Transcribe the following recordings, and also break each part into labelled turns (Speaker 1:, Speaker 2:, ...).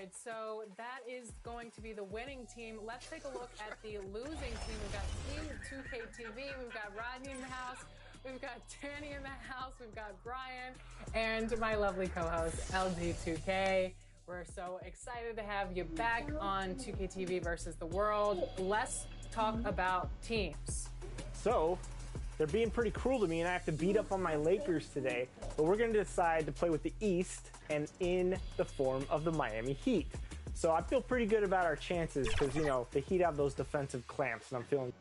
Speaker 1: right, so that is going to be the winning team. Let's take a look at the losing team. We've got Team 2K TV. We've got Rodney in the house. We've got Danny in the house. We've got Brian and my lovely co-host, LG2K. We're so excited to have you back on 2K TV versus the world. Let's talk about teams.
Speaker 2: So, they're being pretty cruel to me, and I have to beat up on my Lakers today. But we're going to decide to play with the East and in the form of the Miami Heat. So I feel pretty good about our chances because, you know, the Heat have those defensive clamps, and I'm feeling...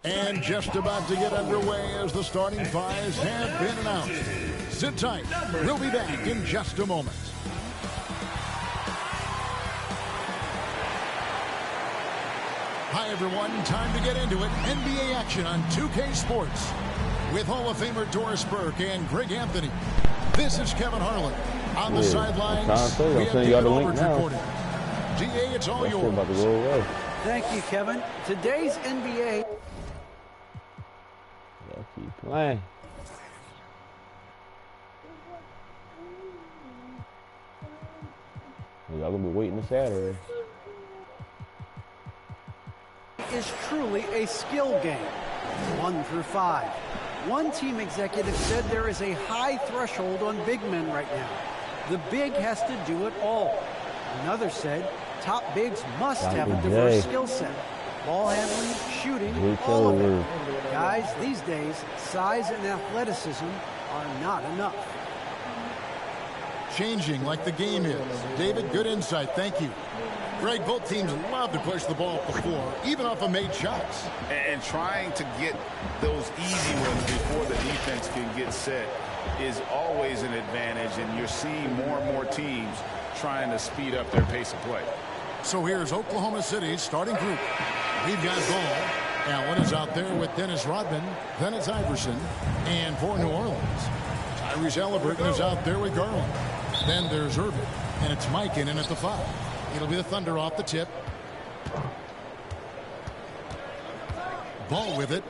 Speaker 3: And just about to get underway as the starting fives have been announced. Sit tight. We'll be back in just a moment. Hi, everyone. Time to get into it. NBA action on 2K Sports. With Hall of Famer Doris Burke and Greg Anthony. This is Kevin Harlan. On the sidelines, we have David Aldridge reporting. DA, it's all yours.
Speaker 4: Thank you, Kevin. Today's NBA...
Speaker 5: Keep playing. Y'all gonna be waiting this Saturday.
Speaker 4: Is truly a skill game, 1 through 5. One team executive said there is a high threshold on big men right now. The big has to do it all. Another said top bigs must have a diverse skill set. Ball handling, shooting, all of it. Guys, these days, size and athleticism are not enough.
Speaker 3: Changing like the game is. David, good insight. Thank you. Greg, both teams love to push the ball up the floor, even off of made shots.
Speaker 6: And trying to get those easy ones before the defense can get set is always an advantage, and you're seeing more and more teams trying to speed up their pace of play.
Speaker 3: So here's Oklahoma City's starting group. We've got Ball. Allen is out there with Dennis Rodman. Then it's Iverson. And for New Orleans, Tyrese Halliburton is out there with Garland. Then there's Irving. And it's Mike in at the 5. It'll be the Thunder off the tip. Ball with it.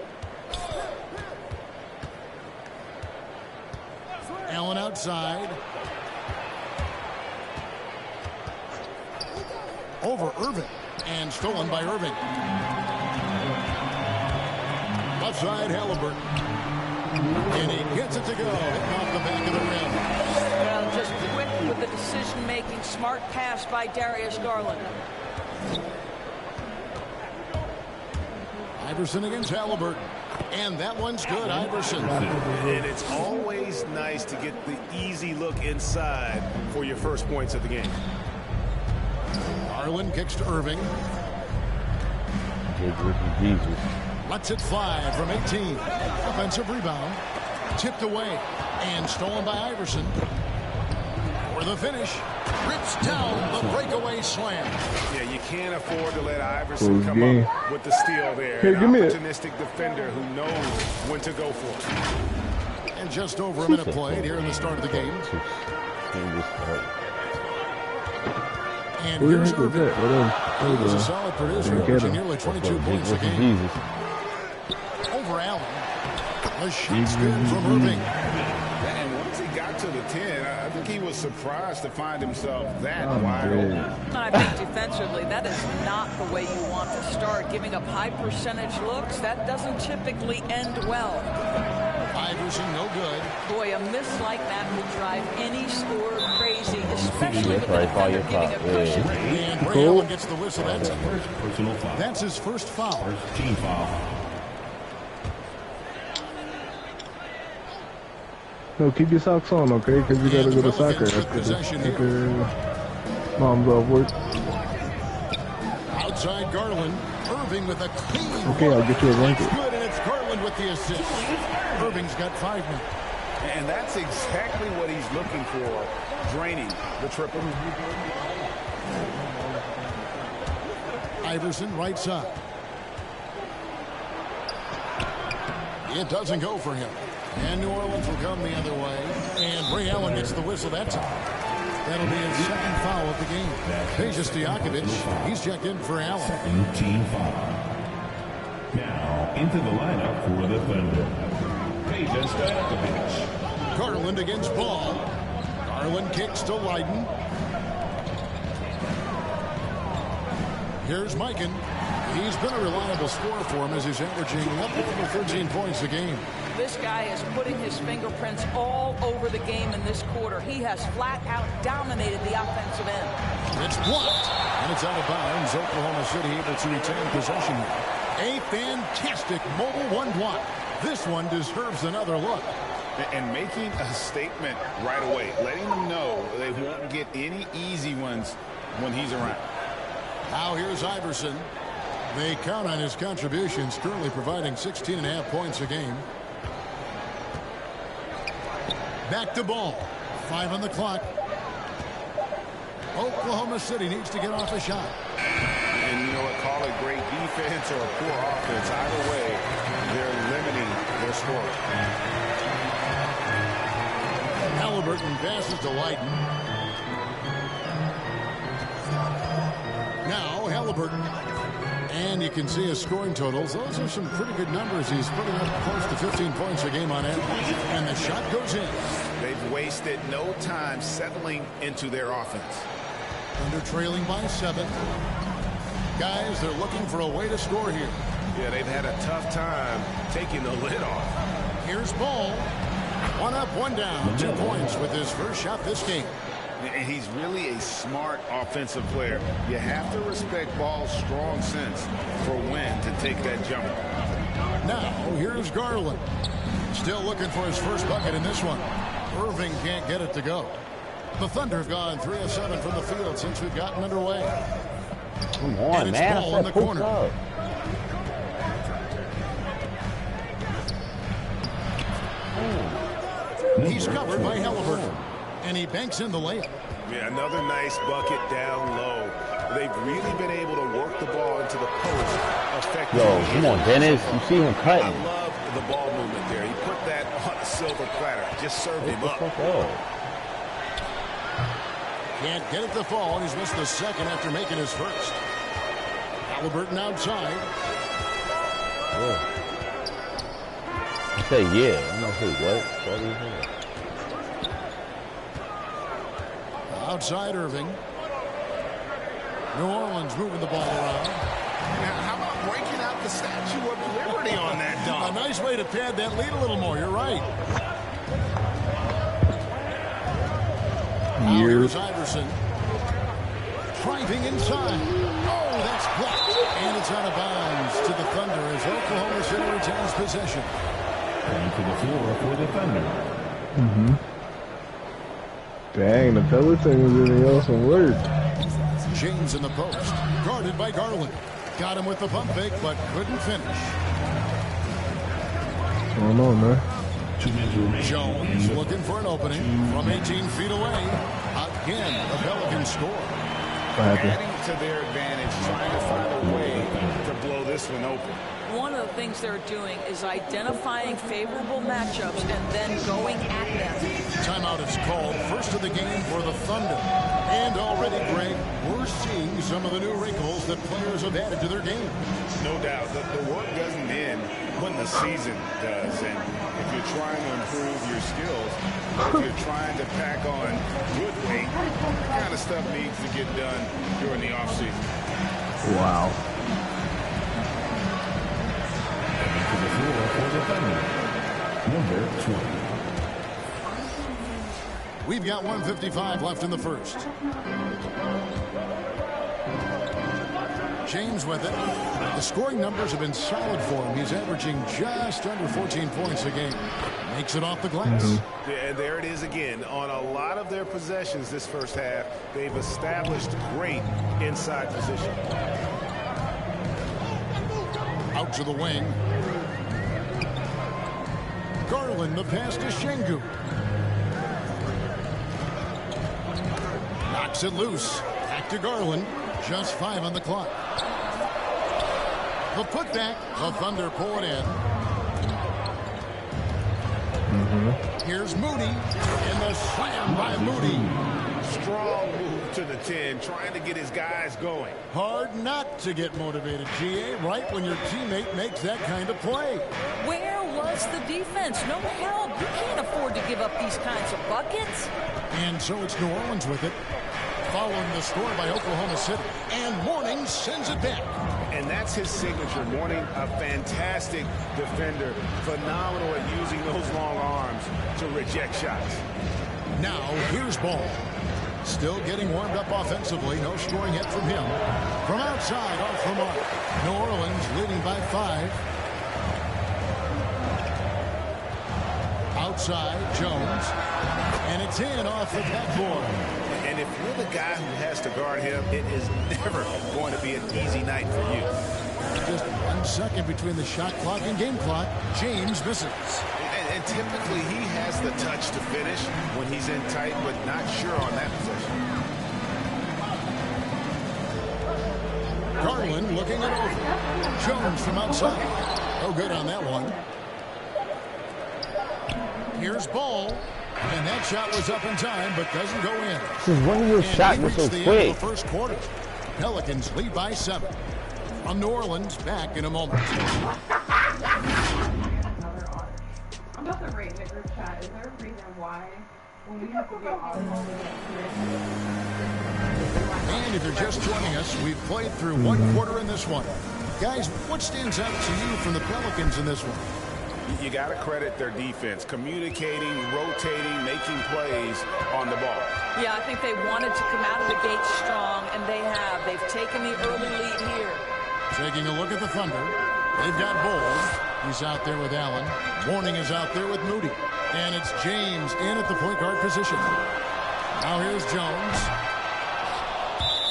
Speaker 3: Allen outside. Over Irving. And stolen by Irving. Left side, Halliburton. And he gets it to go. Off the back of the rim.
Speaker 7: Well, just quick with the decision-making. Smart pass by Darius Garland.
Speaker 3: Iverson against Halliburton. And that one's good, Iverson.
Speaker 6: And it's always nice to get the easy look inside for your first points of the game.
Speaker 3: Garland kicks to Irving.
Speaker 5: Jesus.
Speaker 3: Lets it fly from 18. Offensive rebound. Tipped away. And stolen by Iverson. For the finish. Rips down the breakaway slam.
Speaker 6: Yeah, you can't afford to let Iverson come up with the steal there. An opportunistic defender who knows when to go for it.
Speaker 3: And just over a minute played here in the start of the game. And here's Irving. He's a solid producer, averaging nearly 22 points a game. Over Allen. The shot's good from Irving.
Speaker 6: And once he got to the 10, I think he was surprised to find himself that wide open.
Speaker 7: I think defensively, that is not the way you want to start. Giving up high percentage looks, that doesn't typically end well.
Speaker 3: Iverson, no good.
Speaker 7: Boy, a miss like that will drive any scorer crazy, especially with the defender giving a cushion.
Speaker 3: And Ray Allen gets the whistle. That's his first foul.
Speaker 8: Team foul.
Speaker 9: No, keep your socks on, okay? Because you gotta go to soccer after mom's off work.
Speaker 3: Outside Garland. Irving with a clean.
Speaker 9: Okay, I'll get you a blanket.
Speaker 3: Good, and it's Garland with the assist. Irving's got 5 now.
Speaker 6: And that's exactly what he's looking for, draining the triple.
Speaker 3: Iverson, right side. It doesn't go for him. And New Orleans will come the other way. And Ray Allen gets the whistle that time. That'll be his second foul of the game. Peja Stojakovic, he's checked in for Allen.
Speaker 8: Second team foul. Now into the lineup for the Thunder. Peja Stojakovic.
Speaker 3: Garland against Ball. Garland kicks to Leiden. Here's Mikan. He's been a reliable scorer for him as he's averaging up over 13 points a game.
Speaker 7: This guy is putting his fingerprints all over the game in this quarter. He has flat out dominated the offensive end.
Speaker 3: It's blocked, and it's out of bounds. Oklahoma City able to retain possession. A fantastic mobile one block. This one deserves another look.
Speaker 6: And making a statement right away, letting them know they won't get any easy ones when he's around.
Speaker 3: Now here's Iverson. They count on his contributions, currently providing 16.5 points a game. Back to ball. 5 on the clock. Oklahoma City needs to get off a shot.
Speaker 6: And you know what? Call it great defense or a poor offense. Either way, they're limiting their score.
Speaker 3: Halliburton passes to Leiden. Now Halliburton. And you can see his scoring totals. Those are some pretty good numbers. He's putting up close to 15 points a game on average. And the shot goes in.
Speaker 6: They've wasted no time settling into their offense.
Speaker 3: Under trailing by 7. Guys, they're looking for a way to score here.
Speaker 10: Yeah, they've had a tough time taking the lid off.
Speaker 3: Here's Ball. 1 up, 1 down. 2 points with his first shot this game.
Speaker 6: And he's really a smart offensive player. You have to respect Ball's strong sense for when to take that jumper.
Speaker 3: Now, here's Garland. Still looking for his first bucket in this one. Irving can't get it to go. The Thunder have gone 3 of 7 from the field since we've gotten underway.
Speaker 5: Come on, man.
Speaker 3: Ball in the corner. He's covered by Halliburton. And he banks in the layup.
Speaker 10: Yeah, another nice bucket down low. They've really been able to work the ball into the post effectively.
Speaker 5: Yo, come on, Dennis. You see him cutting.
Speaker 10: I love the ball movement there. He put that on a silver platter. Just served him up.
Speaker 3: Can't get it to fall, and he's missed the second after making his first. Halliburton outside.
Speaker 5: I say yeah. I'm going to say what? What is it?
Speaker 3: Outside Irving. New Orleans moving the ball around.
Speaker 10: Now, how about breaking out the Statue of Liberty on that dunk?
Speaker 3: A nice way to pad that lead a little more. You're right. Here's Iverson. Driving inside. Oh, that's blocked. And it's out of bounds to the Thunder as Oklahoma City retains possession.
Speaker 8: And to the floor for the Thunder.
Speaker 9: Dang, the Pelicans was really awesome work.
Speaker 3: James in the post. Guarded by Garland. Got him with the pump fake, but couldn't finish.
Speaker 9: What's going on, man?
Speaker 3: Jones looking for an opening from 18 feet away. Again, the Pelicans score.
Speaker 6: Adding to their advantage, trying to find a way to blow this one open.
Speaker 7: One of the things they're doing is identifying favorable matchups and then going at them.
Speaker 3: Timeout is called. First of the game for the Thunder. And already, Greg, we're seeing some of the new wrinkles that players have added to their game.
Speaker 6: No doubt. The work doesn't end when the season does. And if you're trying to improve your skills, or if you're trying to pack on good weight, that kind of stuff needs to get done during the offseason.
Speaker 9: Wow.
Speaker 8: Number 20.
Speaker 3: We've got 1:55 left in the first. James with it. The scoring numbers have been solid for him. He's averaging just under 14 points a game. Makes it off the glass.
Speaker 10: Yeah, there it is again. On a lot of their possessions this first half, they've established great inside position.
Speaker 3: Out to the wing. Garland, the pass to Şengün. Knocks it loose. Back to Garland. Just 5 on the clock. The putback. The Thunder pull it in. Here's Moody. And the slam by Moody.
Speaker 10: Strong move to the 10, trying to get his guys going.
Speaker 3: Hard not to get motivated, GA, right when your teammate makes that kind of play.
Speaker 7: Where was the defense? No help. You can't afford to give up these kinds of buckets.
Speaker 3: And so it's New Orleans with it, following the score by Oklahoma City. And Mourning sends it back.
Speaker 10: And that's his signature. Mourning, a fantastic defender. Phenomenal at using those long arms to reject shots.
Speaker 3: Now, here's Ball. Still getting warmed up offensively. No scoring hit from him. From outside, off the mark. New Orleans leading by 5. Outside, Jones. And it's in off the backboard.
Speaker 10: And if you're the guy who has to guard him, it is never going to be an easy night for you.
Speaker 3: Just 1 second between the shot clock and game clock. James misses.
Speaker 10: And typically he has the touch to finish when he's in tight, but not sure on that possession.
Speaker 3: Garland looking it over. Jones from outside. No good on that one. Here's Ball. And that shot was up in time, but doesn't go in.
Speaker 5: When you shot was so quick.
Speaker 3: End of the first quarter. Pelicans lead by 7. From New Orleans, back in a moment.
Speaker 11: About the rate in the group chat, is there a reason why when we have to do audible,
Speaker 3: And if you're just joining us, we've played through 1 quarter in this one. Guys, what stands out to you from the Pelicans in this one?
Speaker 10: You got to credit their defense, communicating, rotating, making plays on the ball.
Speaker 7: Yeah, I think they wanted to come out of the gate strong, and they have. They've taken the early lead here.
Speaker 3: Taking a look at the Thunder. They've got Bowles. He's out there with Allen. Mourning is out there with Moody. And it's James in at the point guard position. Now here's Jones.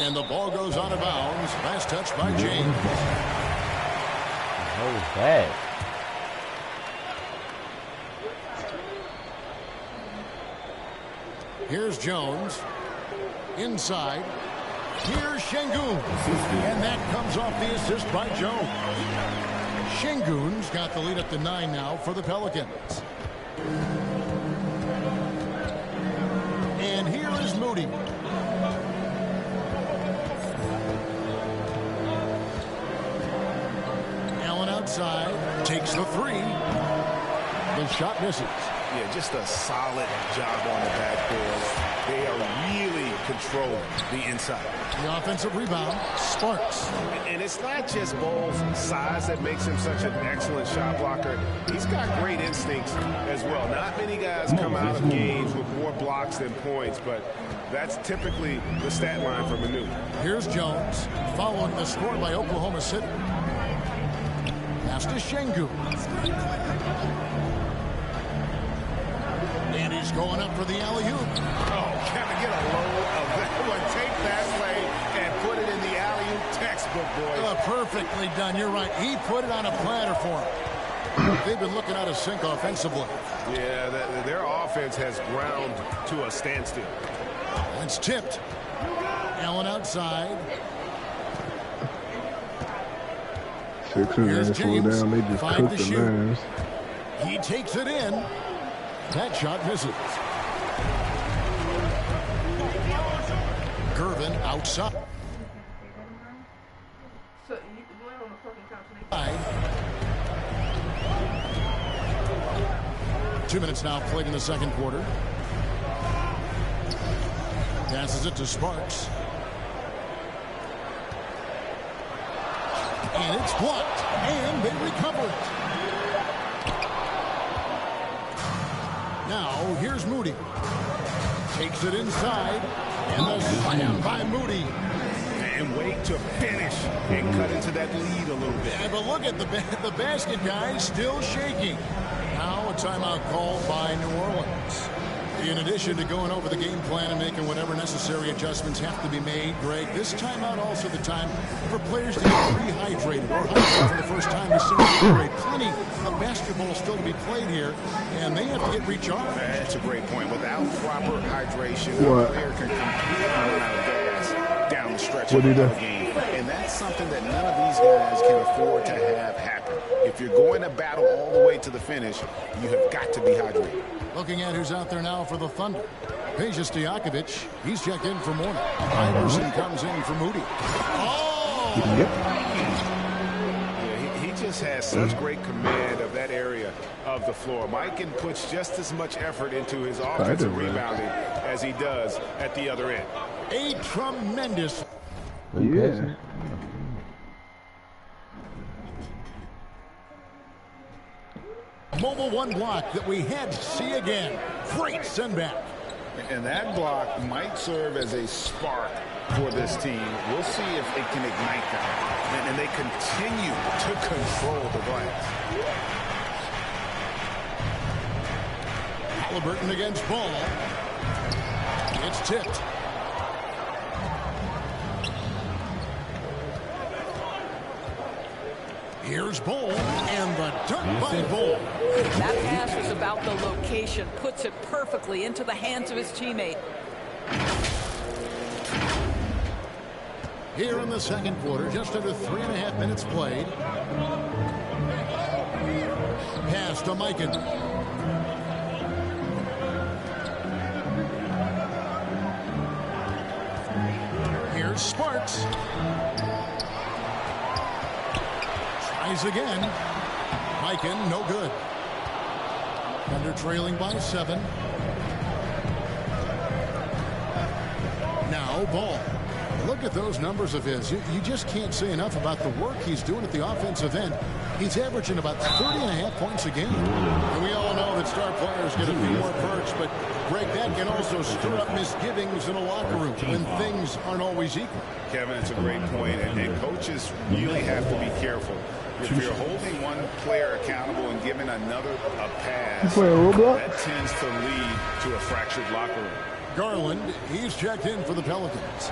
Speaker 3: And the ball goes out of bounds. Last touch by James.
Speaker 5: What was that?
Speaker 3: Here's Jones. Inside. Here's Şengün. And that comes off the assist by Jones. Şengün's got the lead up to 9 now for the Pelicans. And here is Moody. Allen outside. Takes the 3. The shot misses.
Speaker 10: Yeah, just a solid job on the backboard. They are really controlling the inside.
Speaker 3: The offensive rebound, Sparks.
Speaker 10: And it's not just Ball's size that makes him such an excellent shot blocker. He's got great instincts as well. Not many guys come out of games with more blocks than points, but that's typically the stat line for Manu.
Speaker 3: Here's Jones, following the score by Oklahoma City. Pass to Şengün. And he's going up for the alley-oop.
Speaker 10: Oh, can I get a load of that one? Take that play and put it in the alley-oop textbook, boys.
Speaker 3: Perfectly done. You're right. He put it on a platter for him. They've been looking out of sync offensively.
Speaker 10: Yeah, their offense has ground to a standstill.
Speaker 3: It's tipped. Allen outside.
Speaker 9: Sixers slow down. They just cooked the Mavs.
Speaker 3: He takes it in. That shot misses. Gervin outside.
Speaker 11: So you can land on the fucking couch.
Speaker 3: 2 minutes now played in the second quarter. Passes it to Sparks. And it's blocked. And they recover it. Now, here's Moody. Takes it inside. And the slam by Moody.
Speaker 10: And wait to finish and cut into that lead a little bit.
Speaker 3: Yeah, but look at the basket, guys, still shaking. Now a timeout called by New Orleans. In addition to going over the game plan and making whatever necessary adjustments have to be made, Greg, this timeout also the time for players to get rehydrated or hydrated for the first time this season. Plenty of basketball still to be played here, and they have to get recharged.
Speaker 10: That's a great point. Without proper hydration, a player can completely run out of gas down the stretch of the game. And that's something that none of these guys can afford to have happen. If you're going to battle all the way to the finish, you have got to be hydrated.
Speaker 3: Looking at who's out there now for the Thunder. Peja Stojakovic, he's checked in for Mourning. Iverson comes in for Moody. Oh!
Speaker 10: Yeah, he just has such great command of that area of the floor. Mikan puts just as much effort into his offensive rebounding as he does at the other end.
Speaker 3: A tremendous...
Speaker 9: Yeah.
Speaker 3: Mobile one block that we had to see again. Great send back.
Speaker 6: And that block might serve as a spark for this team. We'll see if it can ignite them. And they continue to control the glass.
Speaker 3: Halliburton against Ball. It's tipped. Here's Ball, and the dunk by Ball.
Speaker 7: That pass was about the location, puts it perfectly into the hands of his teammate.
Speaker 3: Here in the second quarter, just under 3.5 minutes played. Pass to Mikan. Here's Sparks. Tries again. Mikan, no good. Thunder trailing by 7. Now Ball. Look at those numbers of his. You just can't say enough about the work he's doing at the offensive end. He's averaging about 30.5 points a game. And we all know that star players get a few more perks, but Greg, that can also stir up misgivings in a locker room when things aren't always equal.
Speaker 6: Kevin, it's a great point, and coaches really have to be careful. If you're holding one player accountable and giving another a pass, that tends to lead to a fractured locker room.
Speaker 3: Garland, he's checked in for the Pelicans.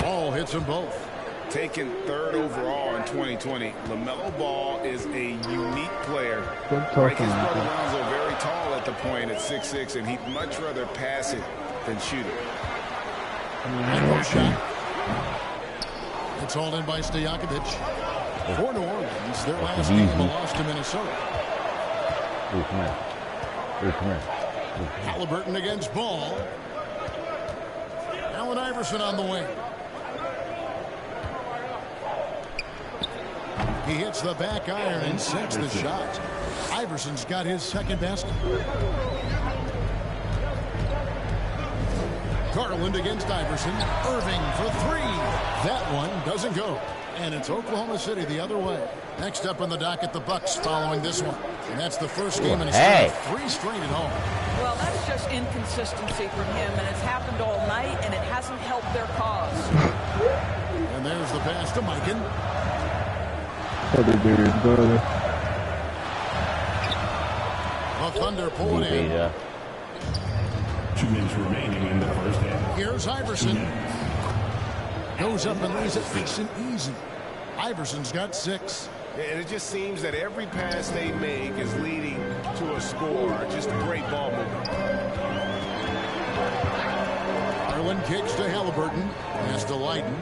Speaker 3: Ball hits them both.
Speaker 6: Taken 3rd overall in 2020, LaMelo Ball is a unique player. Like his brother Lonzo, very tall at the point at 6'6", and he'd much rather pass it than shoot it.
Speaker 3: Shot. It's all in by Stojakovic. For New Orleans, their last game a loss to Minnesota. Halliburton against Ball. Allen Iverson on the wing. He hits the back iron and sets the shot. Iverson's got his second basket. Garland against Iverson. Irving for 3. That one doesn't go. And it's Oklahoma City the other way. Next up on the docket, the Bucks following this one. And that's the first game in a string of 3 straight at home.
Speaker 7: Well, that's just inconsistency from him, and it's happened all night, and it hasn't helped their cause.
Speaker 3: And there's the pass to Mikan. The Thunder pull it in.
Speaker 8: 2 minutes remaining in the first half.
Speaker 3: Here's Iverson. Goes up and lays it nice and easy. Iverson's got 6.
Speaker 10: And it just seems that every pass they make is leading to a score. Just great ball movement.
Speaker 3: Garland kicks to Halliburton. Pass to Leiden.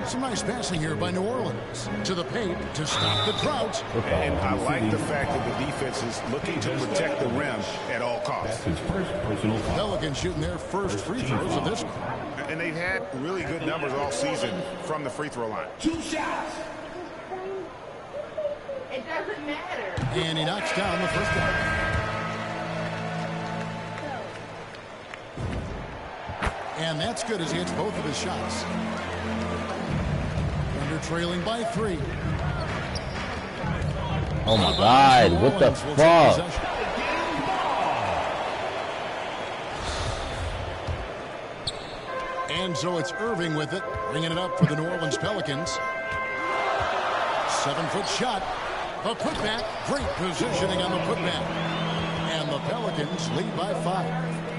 Speaker 3: Some nice passing here by New Orleans. To the paint to stop the drought.
Speaker 6: And I like the fact that the defense is looking to protect the rim at all costs.
Speaker 3: Pelicans shooting their first free throws of this one.
Speaker 6: And they've had really good numbers all season from the free throw line.
Speaker 11: 2 shots. It doesn't matter.
Speaker 3: And he knocks down the first one. And that's good as he hits both of his shots. Thunder trailing by 3.
Speaker 5: Oh my God, what the fuck?
Speaker 3: And so it's Irving with it, bringing it up for the New Orleans Pelicans. 7-foot shot. A putback. Great positioning on the putback. And the Pelicans lead by 5.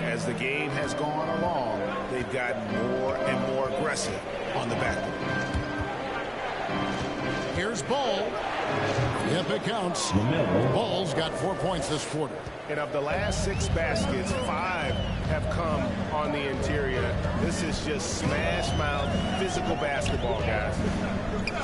Speaker 6: As the game has gone along, they've gotten more and more aggressive on the backboard.
Speaker 3: Here's Ball. Yep, it counts. Ball's got 4 points this quarter.
Speaker 10: And of the last 6 baskets, 5 have come on the interior. This is just smash mouth physical basketball, guys.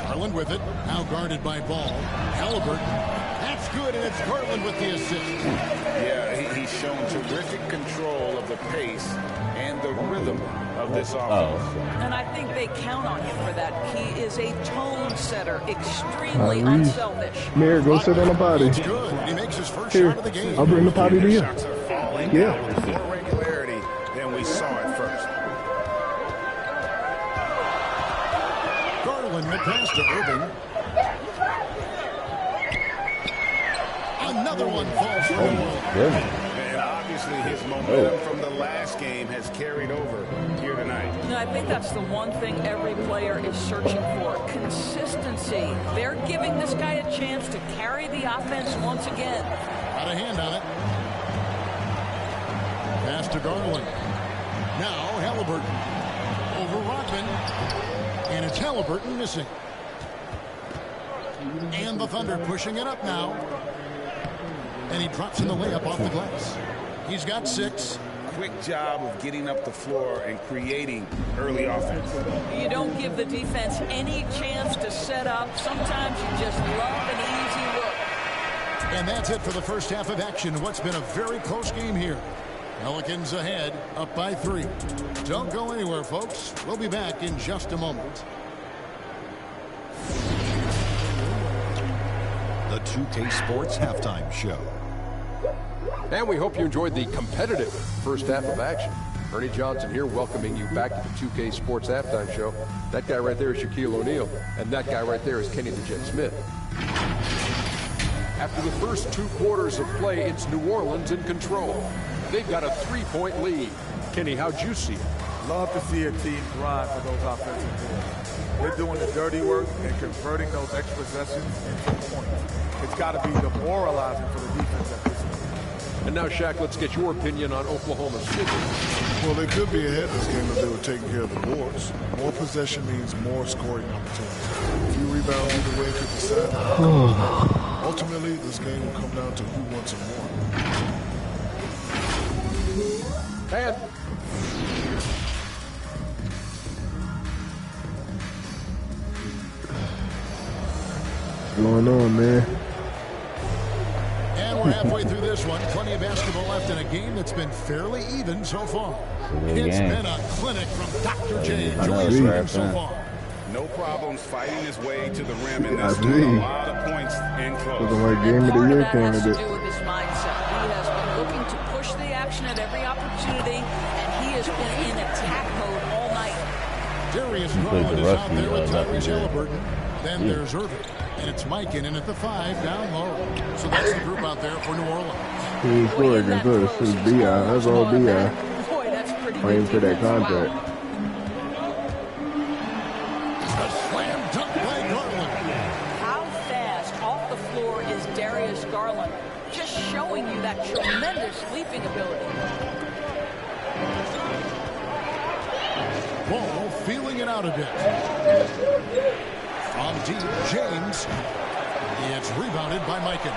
Speaker 3: Garland with it. Now guarded by Ball. Halliburton. That's good, and it's Garland with the assist.
Speaker 6: Yeah, he's shown terrific control of the pace and the rhythm of this offense.
Speaker 7: And I think they count on him for that. He is a tone setter, extremely unselfish.
Speaker 9: Mayor, go sit on the potty.
Speaker 3: It's good. He makes his first
Speaker 9: Here,
Speaker 3: shot of the game.
Speaker 9: I'll bring the potty to you.
Speaker 6: Shots are falling
Speaker 9: Yeah.
Speaker 6: with more regularity than we saw at first.
Speaker 3: Garland, the pass to Irving. Another one falls for New Orleans.
Speaker 6: And obviously his momentum from the last game has carried over here tonight.
Speaker 7: No, I think that's the one thing every player is searching for, consistency. They're giving this guy a chance to carry the offense once again.
Speaker 3: Got a hand on it. Pass to Garland. Now Halliburton. Over Rodman. And it's Halliburton missing. And the Thunder pushing it up now. And he drops in the layup off the glass. He's got 6.
Speaker 6: Quick job of getting up the floor and creating early offense.
Speaker 7: You don't give the defense any chance to set up. Sometimes you just love an easy look.
Speaker 3: And that's it for the first half of action. What's been a very close game here. Pelicans ahead, up by 3. Don't go anywhere, folks. We'll be back in just a moment.
Speaker 12: The 2K Sports Halftime Show.
Speaker 13: And we hope you enjoyed the competitive first half of action. Ernie Johnson here, welcoming you back to the 2K Sports Halftime Show. That guy right there is Shaquille O'Neal, and that guy right there is Kenny the Jet Smith. After the first 2 quarters of play, it's New Orleans in control. They've got a 3-point lead. Kenny, how'd you see it?
Speaker 14: Love to see a team thrive for those offensive boards. They're doing the dirty work and converting those extra possessions into points. It's got to be demoralizing for the defense at this point.
Speaker 13: And now, Shaq, let's get your opinion on Oklahoma City.
Speaker 15: Well, they could be ahead this game if they were taking care of the boards. More possession means more scoring opportunities. A few rebounds either way could decide. Ultimately, this game will come down to who wants it more.
Speaker 13: And
Speaker 9: What's going on, man?
Speaker 3: And we're halfway through this one. Plenty of basketball left in a game that's been fairly even so far. It's been a clinic from Dr. J. Enjoy his game so far.
Speaker 6: No problems fighting his way to the rim in this game. A lot of points in close.
Speaker 9: Looking like game of the year candidate.
Speaker 7: To do with his mindset. He has been looking to push the action at every opportunity, and he has been in attack mode all night.
Speaker 3: Darius Garland is out there with Tyrese Halliburton. Then there's Irving. And it's Mike in at the 5 down low. So that's the group out there for New Orleans.
Speaker 9: He scored against us. It's B.I. That's all B.I.
Speaker 7: Boy, that's pretty
Speaker 9: Waiting for that contract.
Speaker 3: A slam dunk by Garland.
Speaker 7: How fast off the floor is Darius Garland? Just showing you that tremendous leaping ability.
Speaker 3: Ball feeling it out a bit. From deep, James. It's rebounded by Mikan.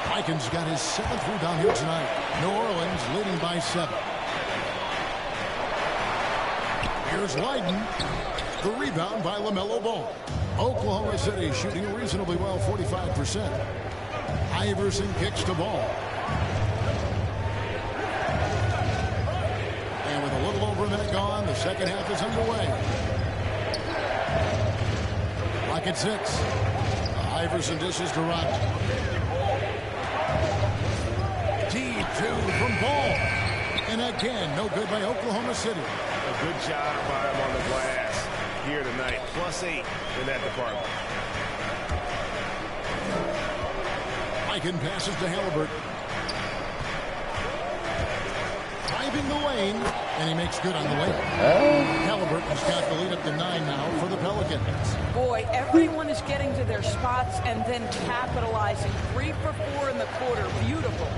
Speaker 3: Mikan's got his 7th rebound here tonight. New Orleans leading by 7. Here's Leiden. The rebound by LaMelo Ball. Oklahoma City shooting reasonably well, 45%. Iverson kicks the ball. And with a little over a minute gone, the second half is underway. Clock at 6. Iverson dishes to Rodman. Deep 2 from Ball. And again, no good by Oklahoma City.
Speaker 10: A good job by him on the glass here tonight. +8 in that department.
Speaker 3: Mikan passes to Halliburton. Driving the lane, and he makes good on the way. Halliburton's got the lead up to 9 now for the Pelicans.
Speaker 7: Boy, everyone is getting to their spots and then capitalizing. 3 for 4 in the quarter. Beautiful.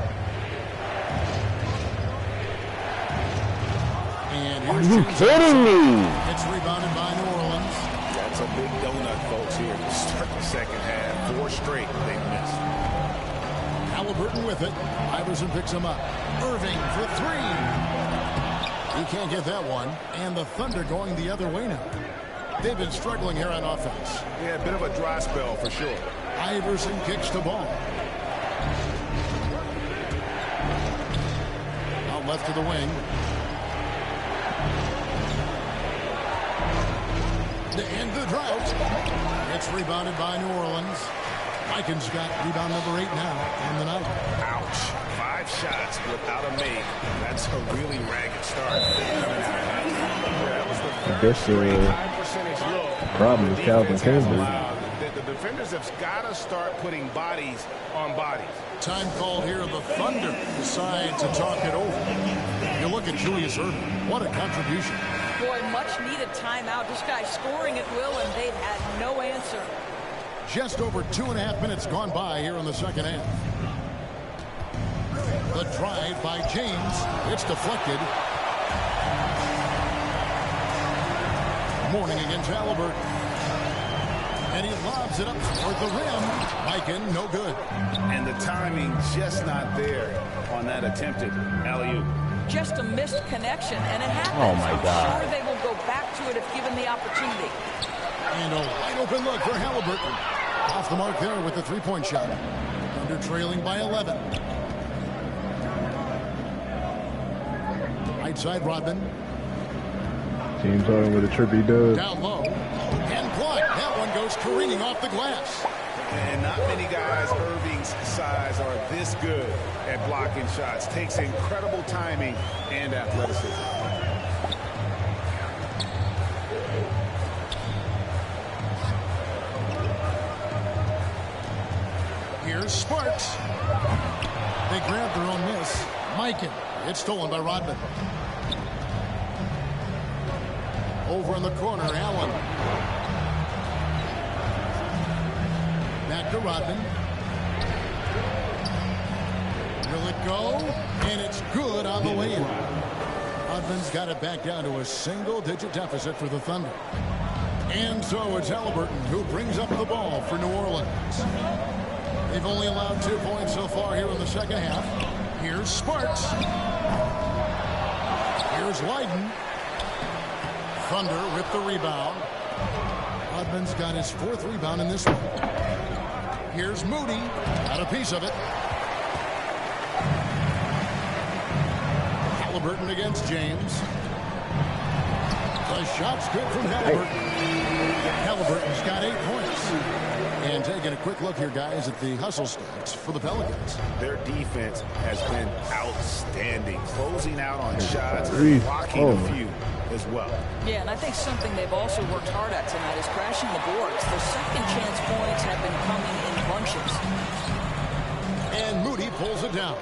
Speaker 3: And
Speaker 5: Are you kidding me?
Speaker 3: It's rebounded by New Orleans.
Speaker 6: That's a big donut, folks, here to start the second half. 4 straight they've missed.
Speaker 3: Halliburton with it. Iverson picks him up. Irving for 3. He can't get that one. And the Thunder going the other way now. They've been struggling here on offense.
Speaker 10: Yeah, a bit of a dry spell for sure.
Speaker 3: Iverson kicks the ball. Out left to the wing. To end the drought. It's rebounded by New Orleans. Vikings got rebound number 8 now on the night.
Speaker 10: Ouch. 5 shots without a make. That's a really ragged start.
Speaker 9: I guess the problem is Calvin Cambridge.
Speaker 10: The defenders have got to start putting bodies on bodies.
Speaker 3: Time called here. The Thunder decide to talk it over. You look at Julius Erving. What a contribution.
Speaker 7: Boy, much needed timeout. This guy's scoring at will, and they've had no answer.
Speaker 3: Just over 2.5 minutes gone by here in the second half. The drive by James. It's deflected. Mourning against Halliburton. And he lobs it up toward the rim. Mikan, no good.
Speaker 6: And the timing just not there on that attempted alley-oop.
Speaker 7: Just a missed connection, and it happens.
Speaker 5: Oh, my God.
Speaker 7: I'm sure they will go back to it if given the opportunity.
Speaker 3: And a wide open look for Halliburton. Off the mark there with the three-point shot. Under trailing by 11. Right side, Rodman.
Speaker 9: Team talking with a trippy dub.
Speaker 3: Down low. And blocked. That one goes careening off the glass.
Speaker 6: And not many guys Irving's size are this good at blocking shots. Takes incredible timing and athleticism.
Speaker 3: Here's Sparks. They grab their own miss. Mikan. It's stolen by Rodman. Over in the corner, Allen. Back to Rodman. Will it go? And it's good on the way in. Rodman's got it back down to a single-digit deficit for the Thunder. And so it's Halliburton who brings up the ball for New Orleans. They've only allowed 2 points so far here in the second half. Here's Sparks. Here's Lydon. Thunder with the rebound. Rodman's got his 4th rebound in this one. Here's Moody. Got a piece of it. Halliburton against James. The shot's good from Halliburton. Halliburton's got 8 points. And taking a quick look here, guys, at the hustle stats for the Pelicans.
Speaker 6: Their defense has been outstanding, closing out on shots, blocking a few as well.
Speaker 7: Yeah, and I think something they've also worked hard at tonight is crashing the boards. Their second chance points have been coming in bunches.
Speaker 3: And Moody pulls it down.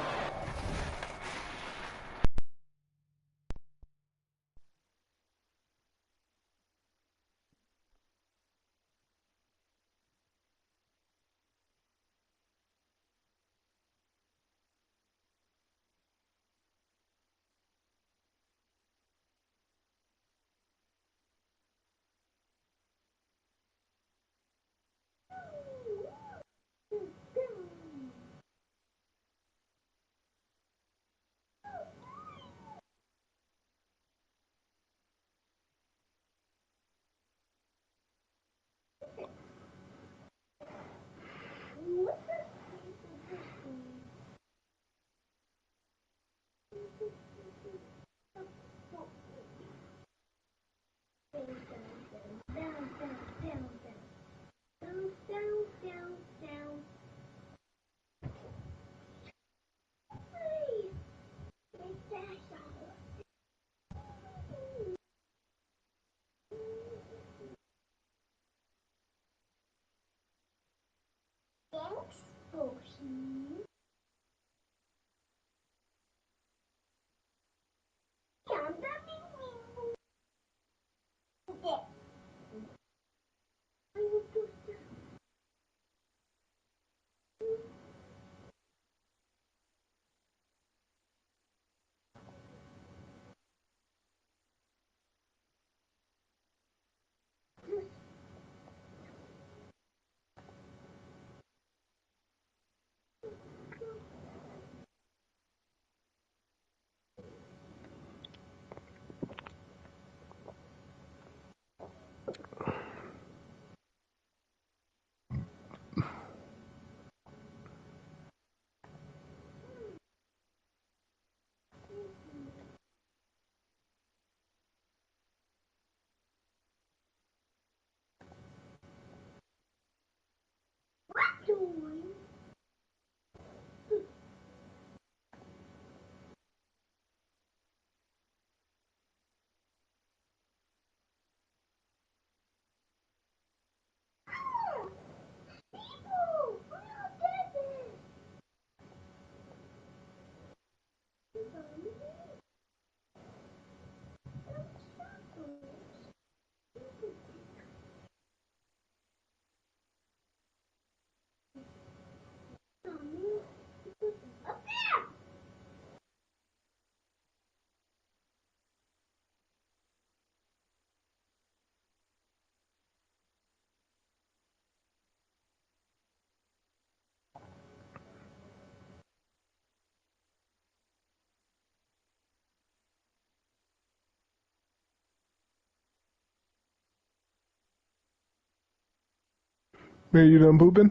Speaker 9: Man, you done pooping?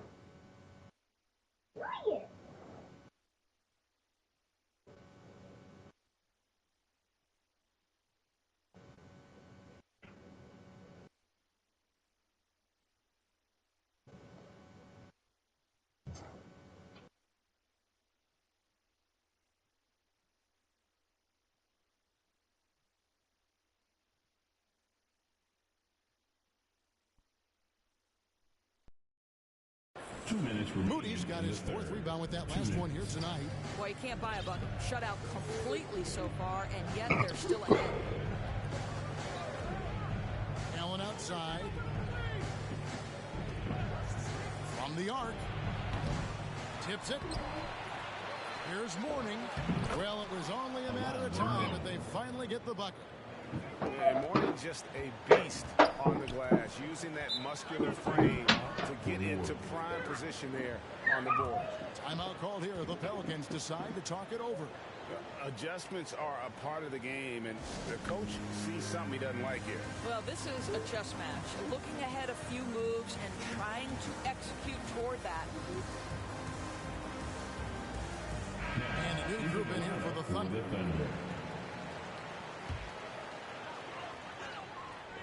Speaker 3: Moody's got his fourth rebound with that last one here tonight.
Speaker 7: Boy, you can't buy a bucket. Shut out completely so far, and yet they're still ahead.
Speaker 3: Allen outside. From the arc. Tips it. Here's Mourning. Well, it was only a matter of time that they finally get the bucket.
Speaker 10: And Mourning just a beast on the glass, using that muscular frame to get into prime position there on the board.
Speaker 3: Timeout called here. The Pelicans decide to talk it over.
Speaker 10: Adjustments are a part of the game, and the coach sees something he doesn't like here.
Speaker 7: Well, this is a chess match. Looking ahead a few moves and trying to execute toward that.
Speaker 3: And a new group in here for the Thunder.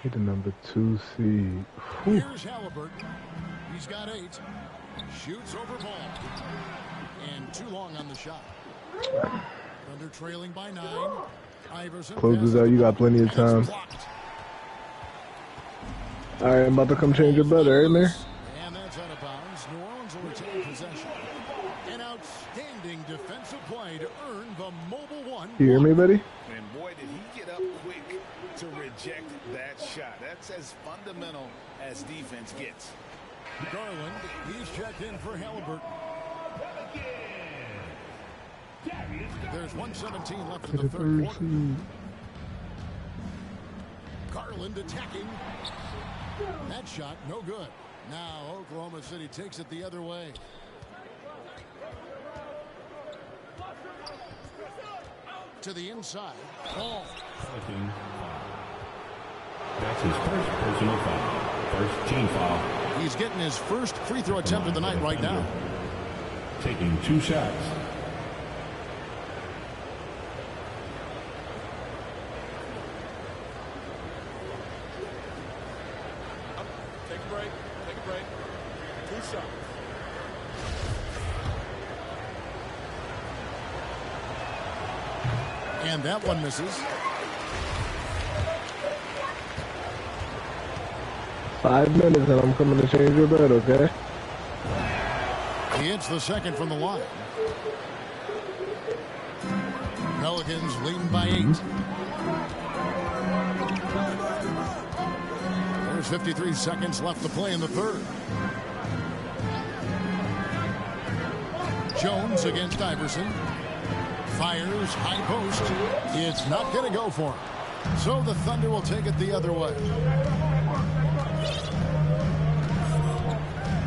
Speaker 9: He the number 2 seed. Whew.
Speaker 3: Here's Halliburton. He's got 8. Shoots over ball. And too long on the shot. Thunder trailing by 9. Iverson
Speaker 9: closes out. You got plenty of time. All right, I'm about to come change your butter, ain't there?
Speaker 3: And that's out of bounds. New Orleans will retain possession. An outstanding defensive play to earn the mobile one.
Speaker 9: You hear me, buddy?
Speaker 10: And boy, did he get up quick to reject that shot. That's as fundamental as defense gets.
Speaker 3: Garland, he's checked in for Halliburton. There's 1:17 left in the third quarter. Garland attacking. That shot, no good. Now Oklahoma City takes it the other way. To the inside. Ball.
Speaker 8: That's his first personal foul. First team foul.
Speaker 3: He's getting his first free throw attempt of the night right now.
Speaker 8: Taking 2 shots.
Speaker 10: Take a break. Take a break. 2 shots.
Speaker 3: And that one misses.
Speaker 9: 5 minutes and I'm coming to change your bed, okay?
Speaker 3: He hits the second from the line. Pelicans leading by 8. There's 53 seconds left to play in the third. Jones against Iverson. Fires, high post. It's not going to go for him. So the Thunder will take it the other way.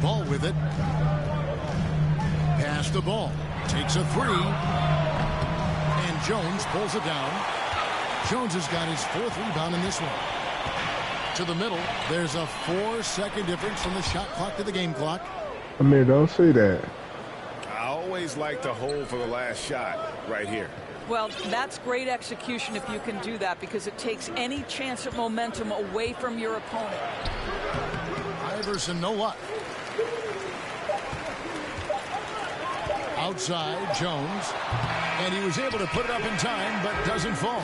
Speaker 3: Ball with it. Pass the ball. Takes a 3. And Jones pulls it down. Jones has got his 4th rebound in this one. To the middle. There's a 4-second difference from the shot clock to the game clock.
Speaker 9: Amir, don't say that.
Speaker 10: I always like to hold for the last shot right here.
Speaker 7: Well, that's great execution if you can do that, because it takes any chance at momentum away from your opponent.
Speaker 3: Iverson, no luck. Outside, Jones. And he was able to put it up in time, but doesn't fall.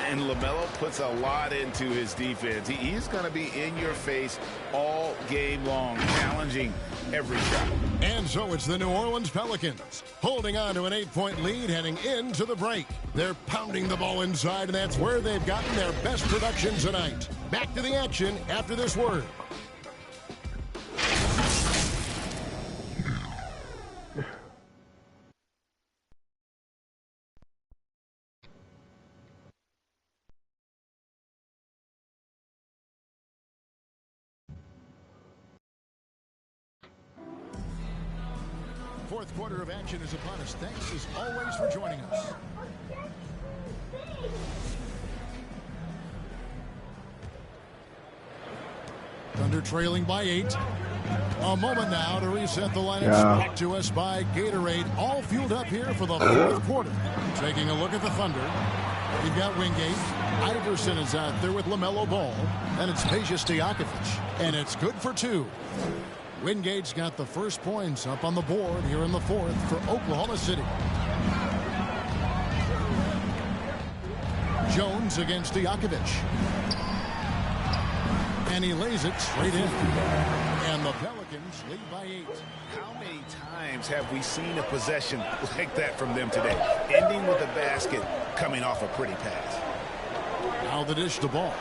Speaker 6: And LaMelo puts a lot into his defense. He's going to be in your face all game long, challenging every shot.
Speaker 3: And so it's the New Orleans Pelicans holding on to an 8-point lead heading into the break. They're pounding the ball inside, and that's where they've gotten their best production tonight. Back to the action after this word. Fourth quarter of action is upon us. Thanks as always for joining us. Thunder trailing by 8. A moment now to reset the lineup. Back to us by Gatorade. All fueled up here for the fourth quarter. Taking a look at the Thunder. We've got Wingate. Iverson is out there with LaMelo Ball. And it's Pejas Stojakovic. And it's good for 2. Wingate's got the first points up on the board here in the fourth for Oklahoma City. Jones against Stojakovic. And he lays it straight in. And the Pelicans lead by 8.
Speaker 6: How many times have we seen a possession like that from them today? Ending with a basket, coming off a pretty pass.
Speaker 3: Now the dish the ball.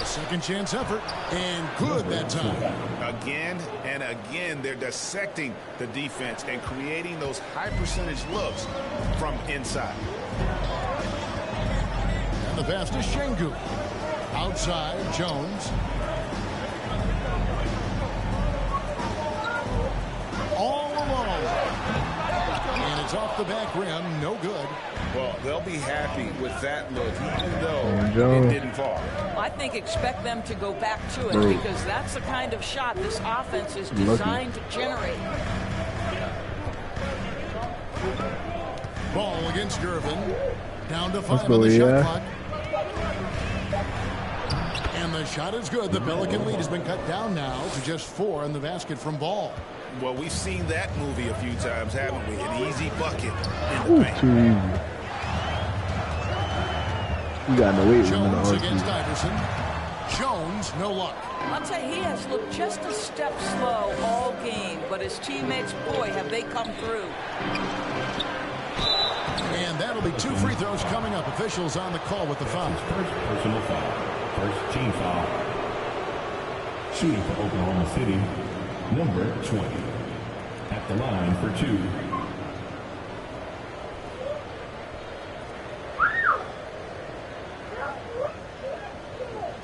Speaker 3: A second chance effort, and good that time.
Speaker 6: Again and again, they're dissecting the defense and creating those high percentage looks from inside.
Speaker 3: And the pass to Şengün. Outside, Jones. All alone. And it's off the back rim, no good.
Speaker 6: Well, they'll be happy with that look, even though it didn't fall.
Speaker 7: I think expect them to go back to it because that's the kind of shot this offense is designed to generate.
Speaker 3: Ball against Gervin. Down to 5 on the shot clock. And the shot is good. The Pelican lead has been cut down now to just 4 in the basket from Ball.
Speaker 6: Well, we've seen that movie a few times, haven't we? An easy bucket in the paint.
Speaker 9: Too easy. You got no weight.
Speaker 3: Jones against Iverson. Jones, no luck.
Speaker 7: I'll tell you, he has looked just a step slow all game, but his teammates, boy, have they come through.
Speaker 3: And that'll be 2 free throws coming up. Officials on the call with the foul.
Speaker 8: First personal foul. First team foul. Shooting for Oklahoma City, number 20. At the line for 2.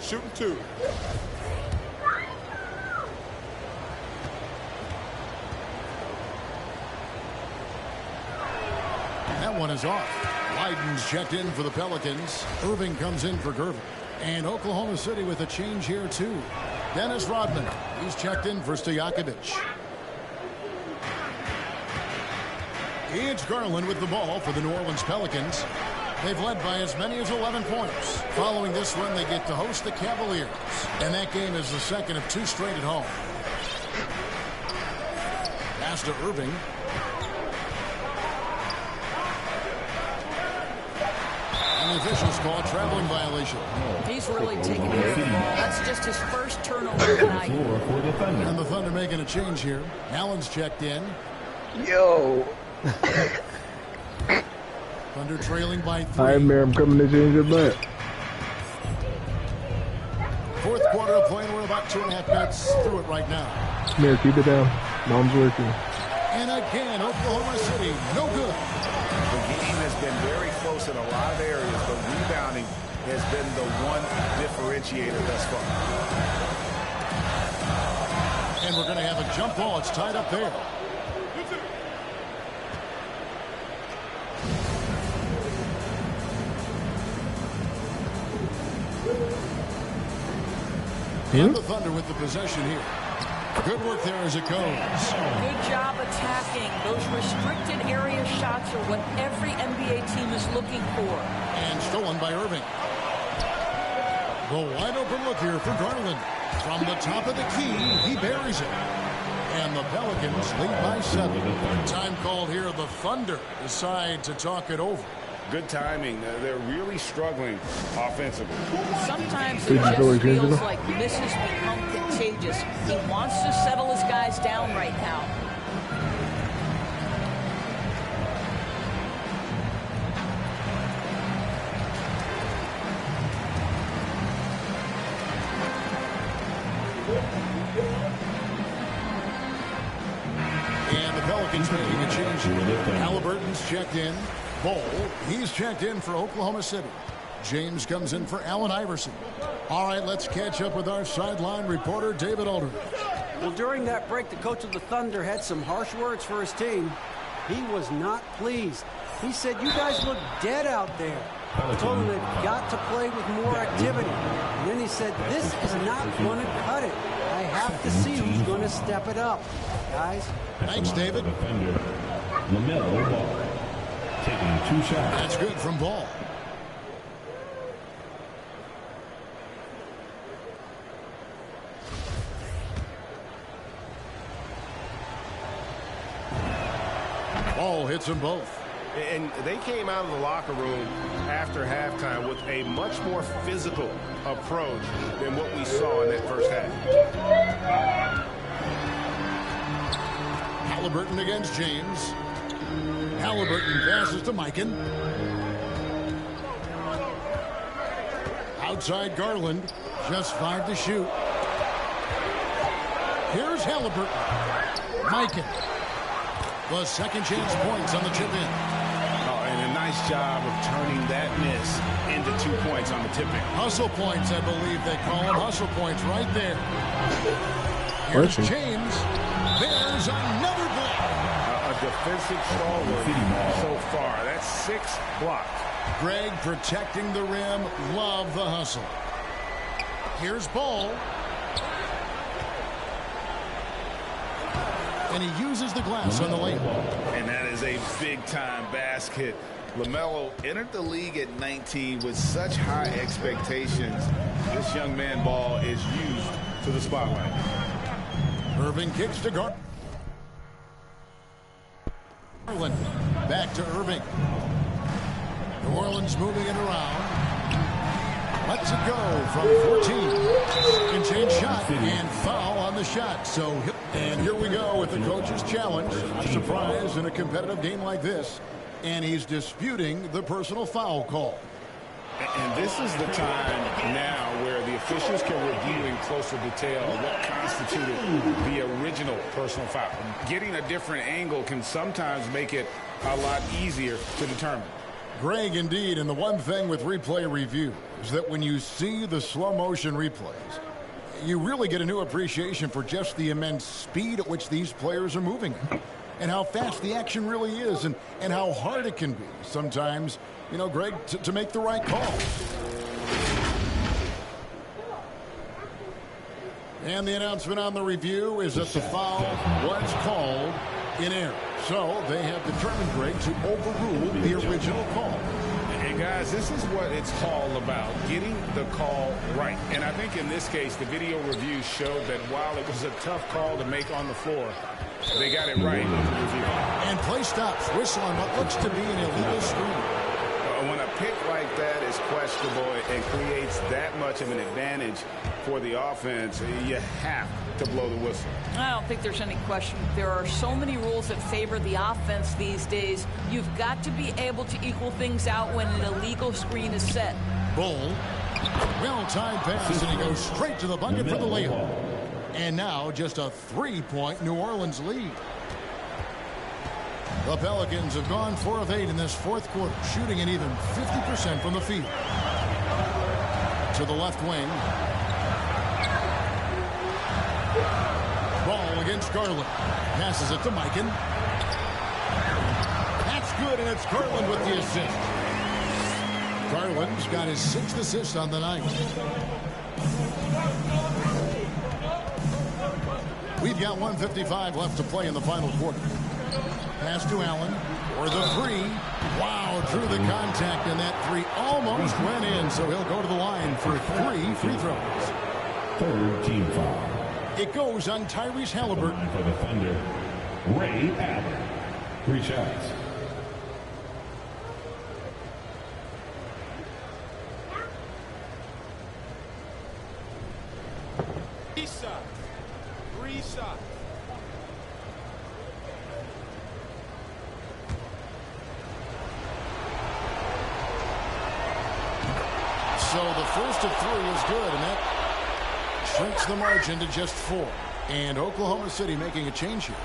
Speaker 14: Shooting 2.
Speaker 3: That one is off. Leiden's checked in for the Pelicans. Irving comes in for Gervin. And Oklahoma City with a change here, too. Dennis Rodman. He's checked in for Stojakovic. It's Garland with the ball for the New Orleans Pelicans. They've led by as many as 11 points. Following this one, they get to host the Cavaliers. And that game is the second of 2 straight at home. Pass to Irving. And the officials call a traveling violation.
Speaker 7: He's really taking care of the ball. That's just his first turnover tonight.
Speaker 3: And the Thunder making a change here. Allen's checked in.
Speaker 9: Yo.
Speaker 3: Thunder trailing by 3.
Speaker 9: All right, man, I'm coming to change your butt.
Speaker 3: Fourth quarter of play, and we're about 2.5 minutes through it right now.
Speaker 9: Come here, keep it down. Mom's working.
Speaker 3: And again, Oklahoma City, no good.
Speaker 6: The game has been very close in a lot of areas, but rebounding has been the one differentiator thus far.
Speaker 3: And we're going to have a jump ball. It's tied up there. And the Thunder with the possession here. Good work there as it goes.
Speaker 7: Good job attacking. Those restricted area shots are what every NBA team is looking for.
Speaker 3: And stolen by Irving. The wide open look here for Garland. From the top of the key, he buries it. And the Pelicans lead by 7. Time called here. The Thunder decide to talk it over.
Speaker 6: Good timing. They're really struggling offensively.
Speaker 7: Sometimes it just feels like misses become contagious. He wants to settle his guys down right now.
Speaker 3: And the Pelicans making a change here. Halliburton's checked in. Ball, he's checked in for Oklahoma City. James comes in for Allen Iverson. All right, let's catch up with our sideline reporter, David Aldridge.
Speaker 4: Well, during that break, the coach of the Thunder had some harsh words for his team. He was not pleased. He said, "You guys look dead out there." He told them they've got to play with more activity. And then he said, "This is not going to cut it. I have to see who's going to step it up." Guys.
Speaker 3: Thanks, David.
Speaker 8: Defender, Melo Ball. Taking 2 shots.
Speaker 3: That's good from Ball. Ball hits them both.
Speaker 10: And they came out of the locker room after halftime with a much more physical approach than what we saw in that first half.
Speaker 3: Halliburton against James. Halliburton passes to Mikan. Outside Garland. Just 5 to shoot. Here's Halliburton. Mikan. The second chance points on the chip in.
Speaker 6: Oh, and a nice job of turning that miss into 2 points on the tip in.
Speaker 3: Hustle points, I believe they call them. Hustle points right there. Here's James. There's another block.
Speaker 6: A defensive stalwart so far. That's 6 blocks.
Speaker 3: Greg protecting the rim. Love the hustle. Here's Ball. And he uses the glass on the lane.
Speaker 6: And that is a big-time basket. LaMelo entered the league at 19 with such high expectations. This young man Ball is used to the spotlight.
Speaker 3: Irving kicks to Garland. Back to Irving. New Orleans moving it around. Lets it go from 14. Can change shot and foul on the shot. So, and here we go with the coach's challenge. A surprise in a competitive game like this. And he's disputing the personal foul call.
Speaker 6: And this is the time now where the officials can review in closer detail what constituted the original personal foul. Getting a different angle can sometimes make it a lot easier to determine.
Speaker 3: Greg, indeed, and the one thing with replay review is that when you see the slow motion replays, you really get a new appreciation for just the immense speed at which these players are moving and how fast the action really is and how hard it can be sometimes, you know, Greg, to make the right call. And the announcement on the review is that the foul was called in error. So they have determined, Greg, to overrule the original call.
Speaker 6: And guys, this is what it's all about, getting the call right. And I think in this case, the video review showed that while it was a tough call to make on the floor, they got it right.
Speaker 3: And play stops. Whistle on what looks to be an illegal screen.
Speaker 6: When a pick like that is questionable and creates that much of an advantage for the offense, you have to blow the whistle.
Speaker 7: I don't think there's any question. There are so many rules that favor the offense these days. You've got to be able to equal things out when an illegal screen is set.
Speaker 3: Bull, well-timed pass, and he goes straight to the bucket for the layup. And now just a 3-point New Orleans lead. The Pelicans have gone 4 of 8 in this fourth quarter, shooting an even 50% from the field. To the left wing. Ball against Garland. Passes it to Mikan. That's good, and it's Garland with the assist. Garland's got his 6th assist on the night. We've got 1:55 left to play in the final quarter. Pass to Allen for the 3. Wow, drew the contact, and that 3 almost went in, so he'll go to the line for 3 free throws.
Speaker 8: 3rd team foul.
Speaker 3: It goes on Tyrese Halliburton.
Speaker 8: For the Thunder, Ray Allen. 3 shots.
Speaker 10: Three shots.
Speaker 3: So the first of 3 is good, and that shrinks the margin to just 4. And Oklahoma City making a change here.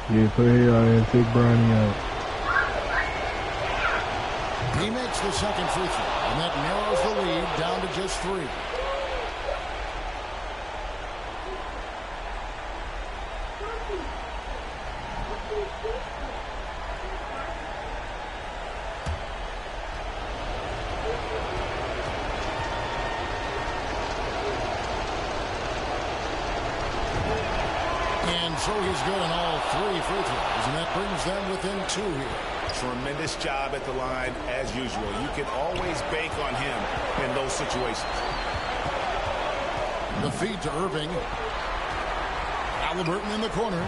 Speaker 9: Yeah, put here and take Bronny out.
Speaker 3: He makes the second free throw, and that narrows the lead down to just 3. And so he's good on all 3 free throws, and that brings them within 2 here.
Speaker 10: Tremendous job at the line as usual. You can always bank on him in those situations.
Speaker 3: The feed to Irving. Halliburton in the corner.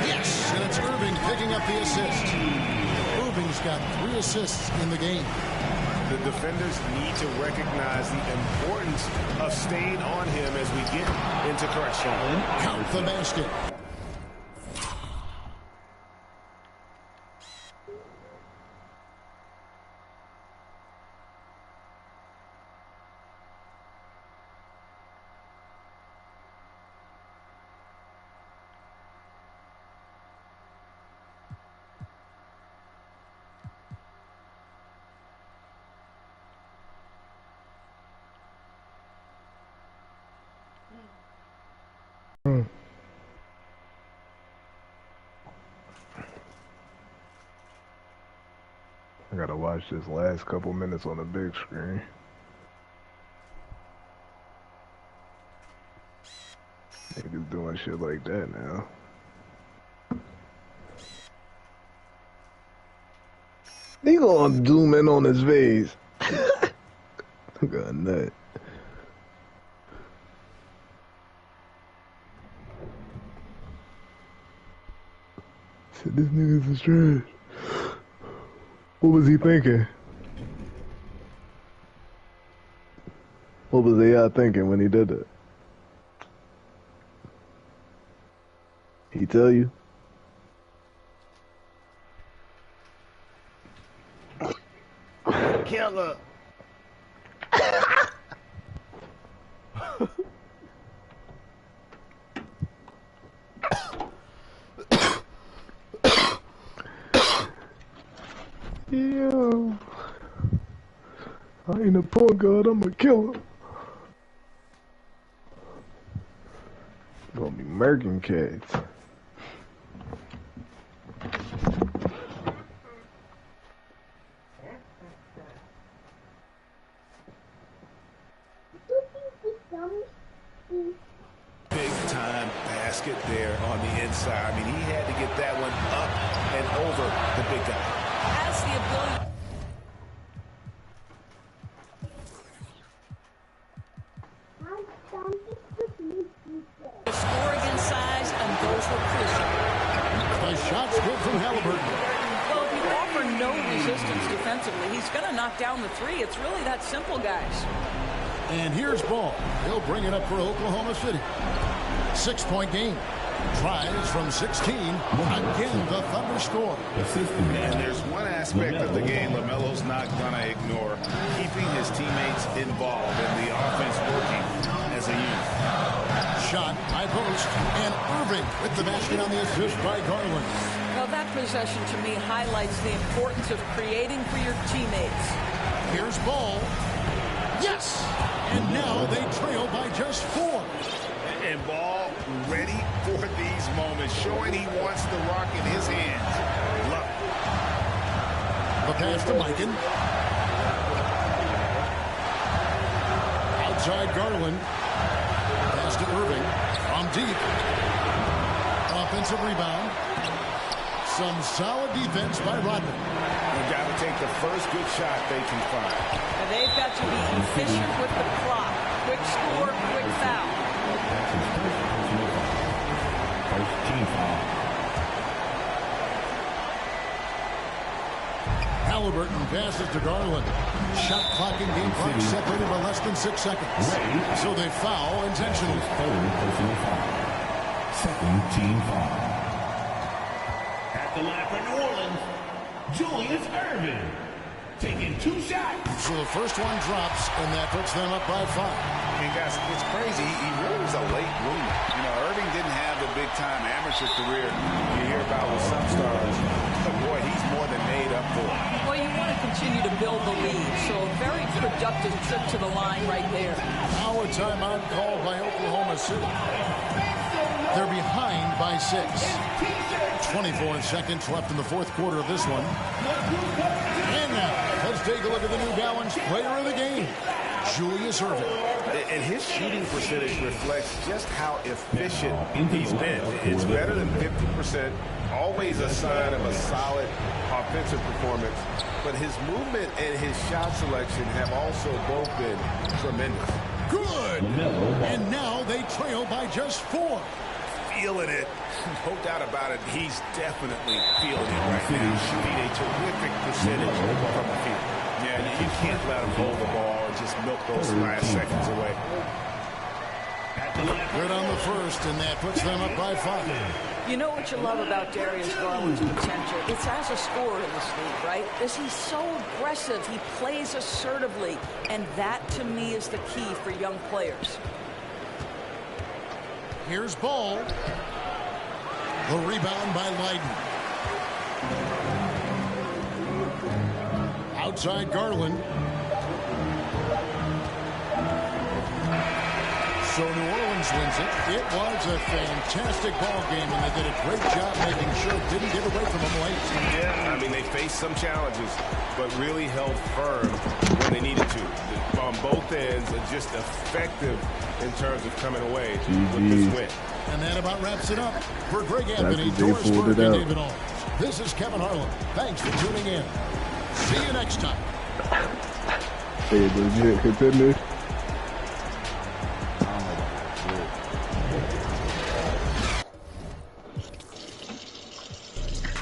Speaker 3: Yes, and it's Irving picking up the assist. Irving's got 3 assists in the game.
Speaker 10: The defenders need to recognize the importance of staying on him as we get into correction.
Speaker 3: Count the basket.
Speaker 9: I gotta watch this last couple minutes on the big screen. Niggas doing shit like that now. He gonna zoom in on his face. I got a nut. Said this nigga's is trash. What was he thinking? What was AI thinking when he did it? He tell you?
Speaker 16: Killer.
Speaker 9: Yo, I ain't a point guard, I'm a killer. Gonna be murking cats.
Speaker 10: Big time basket there on the inside. I mean, he had to get that one up and over the big guy.
Speaker 7: Has the ability to score against size, and those were crucial.
Speaker 3: The shot's good from Halliburton.
Speaker 7: Well, if you offer no resistance defensively, he's going to knock down the 3. It's really that simple, guys.
Speaker 3: And here's Ball. He'll bring it up for Oklahoma City. 6-point game. Tries from 16. Again, the Thunder score.
Speaker 6: And there's one aspect of the game LaMelo's not going to ignore. Keeping his teammates involved and the offense working as a unit.
Speaker 3: Shot, high post, and Irving with the basket on the assist by Garland.
Speaker 7: Well, that possession to me highlights the importance of creating for your teammates.
Speaker 3: Here's Ball. Yes! And now they trail by just 4.
Speaker 6: And Ball ready for these moments, showing he wants the rock in his hands. Love it.
Speaker 3: The pass to Mikan. Outside Garland. Pass Pass to Irving from deep. Offensive rebound. Some solid defense by Rodman.
Speaker 6: They've got to take the first good shot they can find.
Speaker 7: And they've got to be efficient with the clock. Quick score, quick foul.
Speaker 8: First team foul.
Speaker 3: Halliburton passes to Garland. Shot clock in game clock separated by less than 6 seconds. So they foul intentionally.
Speaker 8: Third personal foul. Second team foul. At the line for New Orleans, Julius Erving. Taking 2 shots.
Speaker 3: So the first one drops, and that puts them up by 5.
Speaker 6: And guys, it's crazy. He really was a late bloomer. You know, Irving didn't have the big-time amateur career you hear about with some stars. But, boy, he's more than made up for it.
Speaker 7: Well, you want to continue to build the lead. So a very productive trip to the line right there.
Speaker 3: Now a timeout called by Oklahoma City. They're behind by 6. 24 seconds left in the fourth quarter of this one. And now, let's take a look at the New Balance player of the game, Julius Erving.
Speaker 10: And his shooting percentage reflects just how efficient he's been. It's better than 50%, always a sign of a solid offensive performance. But his movement and his shot selection have also both been tremendous.
Speaker 3: Good! And now they trail by just 4.
Speaker 10: Feeling it. No doubt about it. He's definitely feeling it right now. Shooting a terrific percentage from the field. Yeah, you can't let him hold the ball and just milk those last seconds away.
Speaker 3: Good on the first, and that puts them up by 5.
Speaker 7: You know what you love about Darius Garland's potential? It's as a scorer in this league, right? Is he's so aggressive. He plays assertively, and that, to me, is the key for young players.
Speaker 3: Here's Ball. The rebound by Leiden. Outside Garland. So New Orleans wins it. It was a fantastic ball game, and they did a great job making sure it didn't get away from them late.
Speaker 10: Yeah, I mean, they faced some challenges, but really held firm when they needed to. On both ends, are just effective in terms of coming away with this win.
Speaker 3: And that about wraps it up. For Greg Anthony, Doris Burke, and David Owens, this is Kevin Harlan. Thanks for tuning in. See you next time.
Speaker 9: Hey, legit contender.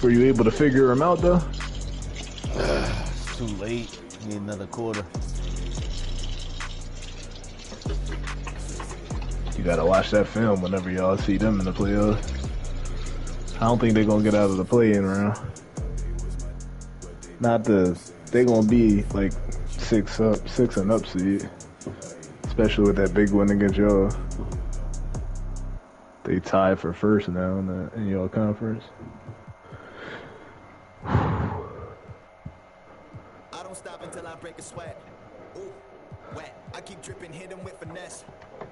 Speaker 9: Were you able to figure him out, though?
Speaker 5: It's too late. Need another quarter.
Speaker 9: You gotta watch that film whenever y'all see them in the playoffs. I don't think they're gonna get out of the play-in round. They're gonna be like 6 and up seed. Especially with that big win against y'all. They tied for first now in y'all conference.
Speaker 16: I don't stop until I break a sweat. Ooh, wet. I keep dripping, hit him with finesse.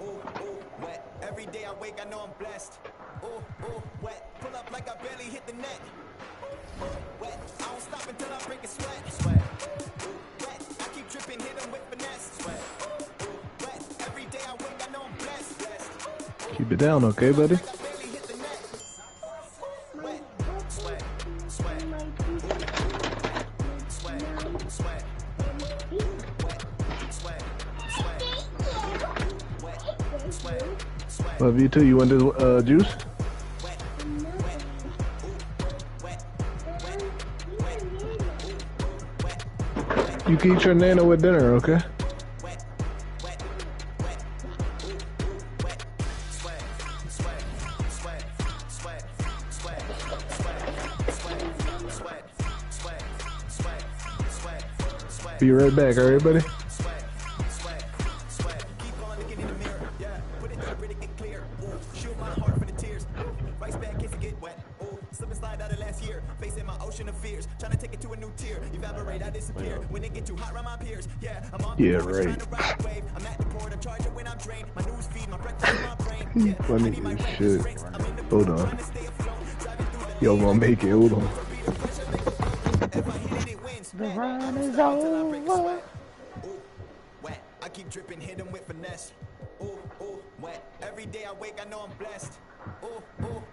Speaker 16: Ooh, ooh, wet. Every day I wake, I know I'm blessed. Ooh, ooh, wet. Pull up like I barely hit the net. Ooh, ooh, wet. I don't stop until I break a sweat. Sweat. Ooh, wet. I keep dripping, hit him with finesse. Sweat. Ooh, ooh, wet. Every day I wake, I know I'm blessed. Blessed.
Speaker 9: Keep it down, okay, buddy? Love you too. You want this juice? You can eat your nana with dinner, okay? Be right back, alright, buddy? Yeah, right. Funny as shit. Hold on. Y'all gonna make it, hold on.
Speaker 16: The run is over. I keep dripping, hit him with finesse. Ooh, ooh, wet. Every day I wake, I know I'm blessed. Ooh, ooh,